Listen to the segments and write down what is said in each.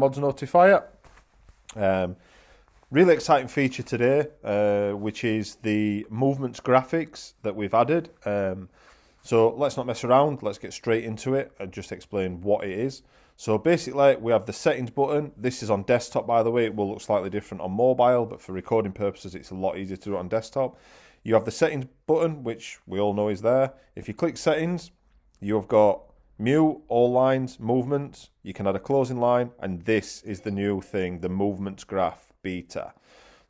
OddsNotifier. Really exciting feature today, which is the movements graphics that we've added. So let's not mess around, let's get straight into it and just explain what it is. So basically we have the settings button. This is on desktop, by the way. It will look slightly different on mobile, but for recording purposes it's a lot easier to do it on desktop. You have the settings button, which we all know is there. If you click settings, you've got mute all lines, movements. You can add a closing line, and this is the new thing, the movements graph beta.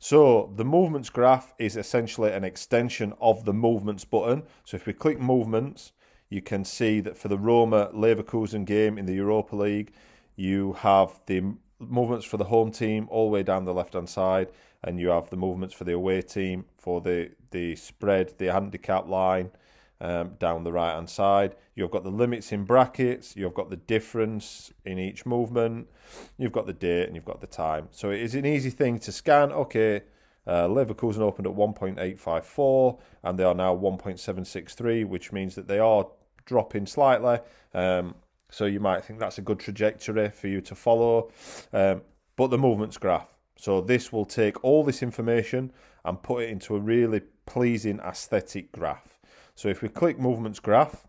So the movements graph is essentially an extension of the movements button. So if we click movements, you can see that for the Roma Leverkusen game in the Europa League, you have the movements for the home team all the way down the left hand side, and you have the movements for the away team for the spread, the handicap line, down the right hand side. You've got the limits in brackets, you've got the difference in each movement, you've got the date, and you've got the time. So it is an easy thing to scan. Okay, Leverkusen opened at 1.854 and they are now 1.763, which means that they are dropping slightly. So you might think that's a good trajectory for you to follow. But the movements graph. So this will take all this information and put it into a really pleasing aesthetic graph. So if we click movements graph,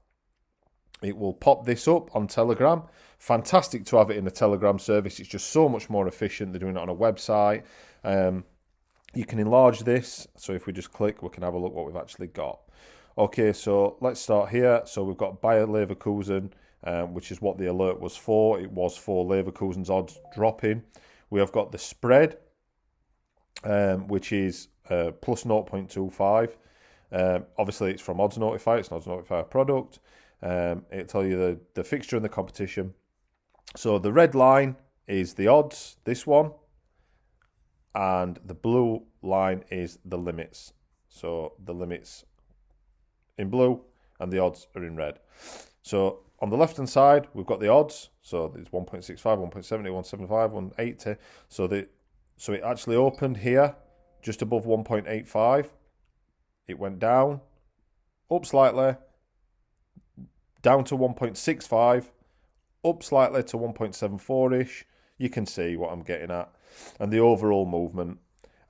it will pop this up on Telegram. Fantastic to have it in a Telegram service. It's just so much more efficient than doing it on a website. You can enlarge this. So if we just click, we can have a look what we've actually got. Okay, so let's start here. So we've got Bayer Leverkusen, which is what the alert was for. It was for Leverkusen's odds dropping. We have got the spread, which is plus 0.25. Obviously, it's from OddsNotifier. It's an OddsNotifier product. It'll tell you the fixture and the competition. So the red line is the odds, this one, and the blue line is the limits. So the limits in blue and the odds are in red. So on the left hand side, we've got the odds. So it's 1.65, 1.70, 175, 180. So it actually opened here just above 1.85. It went down, up slightly, down to 1.65, up slightly to 1.74-ish. You can see what I'm getting at. And the overall movement.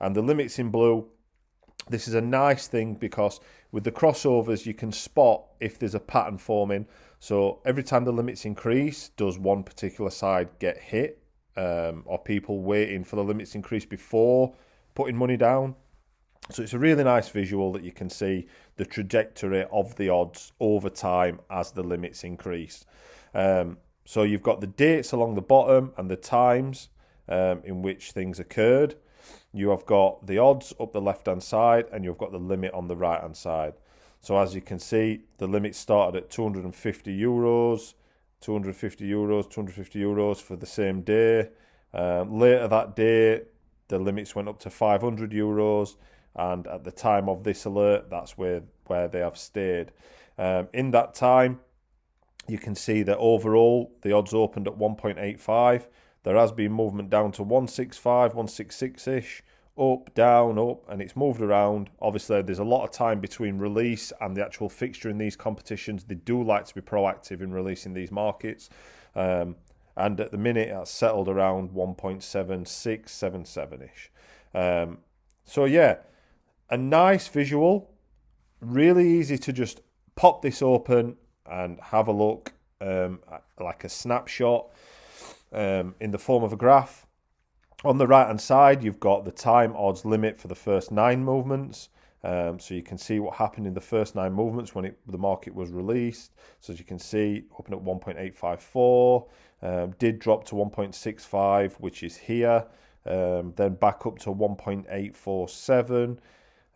And the limits in blue, this is a nice thing because with the crossovers, you can spot if there's a pattern forming. So every time the limits increase, does one particular side get hit? Or people waiting for the limits increase before putting money down? So it's a really nice visual that you can see the trajectory of the odds over time as the limits increase. So you've got the dates along the bottom and the times in which things occurred. You have got the odds up the left-hand side and you've got the limit on the right-hand side. So as you can see, the limit started at €250, €250 for the same day. Later that day, the limits went up to €500. And at the time of this alert, that's where they have stayed. In that time, you can see that overall, the odds opened at 1.85. There has been movement down to 165, 166-ish, up, down, up, and it's moved around. Obviously, there's a lot of time between release and the actual fixture in these competitions. They do like to be proactive in releasing these markets. And at the minute, it's settled around 1.76, 77-ish. So yeah, a nice visual, really easy to just pop this open and have a look, like a snapshot in the form of a graph. On the right hand side, you've got the time odds limit for the first 9 movements. So you can see what happened in the first 9 movements when the market was released. So as you can see, opened at 1.854, did drop to 1.65, which is here, then back up to 1.847.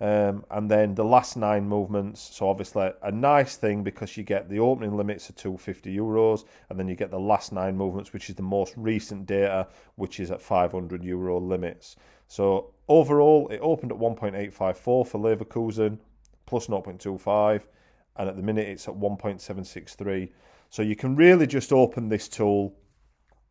And then the last 9 movements, so obviously a nice thing because you get the opening limits of €250, and then you get the last 9 movements, which is the most recent data, which is at €500 limits. So overall, it opened at 1.854 for Leverkusen, plus 0.25, and at the minute it's at 1.763. So you can really just open this tool,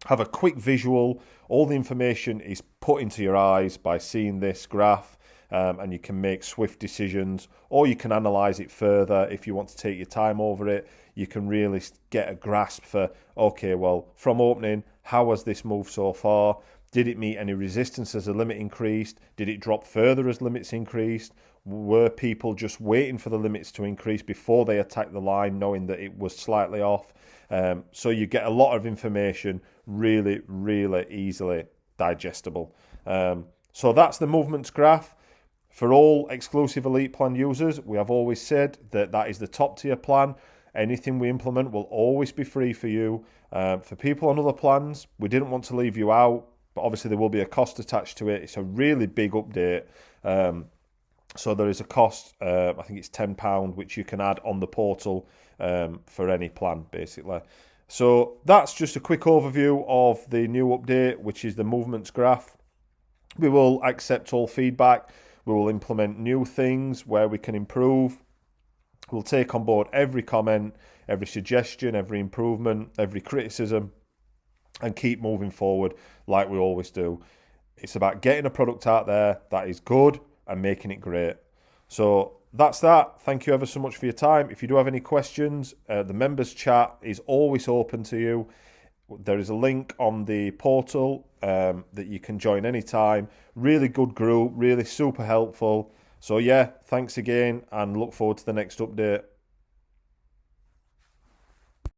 have a quick visual. All the information is put into your eyes by seeing this graph. And you can make swift decisions, or you can analyze it further if you want to take your time over it. You can really get a grasp for, okay, well, from opening, how has this moved so far? Did it meet any resistance as the limit increased? Did it drop further as limits increased? Were people just waiting for the limits to increase before they attacked the line, knowing that it was slightly off? So you get a lot of information, really, really easily digestible. So that's the movements graph. For all exclusive elite plan users, we have always said that that is the top tier plan. Anything we implement will always be free for you. For people on other plans, we didn't want to leave you out, but obviously there will be a cost attached to it. It's a really big update. So there is a cost, I think it's £10, which you can add on the portal for any plan, basically. So that's just a quick overview of the new update, which is the movements graph. We will accept all feedback. We will implement new things where we can improve. We'll take on board every comment, every suggestion, every improvement, every criticism, and keep moving forward like we always do. It's about getting a product out there that is good and making it great. So that's that. Thank you ever so much for your time. If you do have any questions, the members chat is always open to you. There is a link on the portal that you can join anytime. Really good group, really super helpful. So yeah, thanks again and look forward to the next update.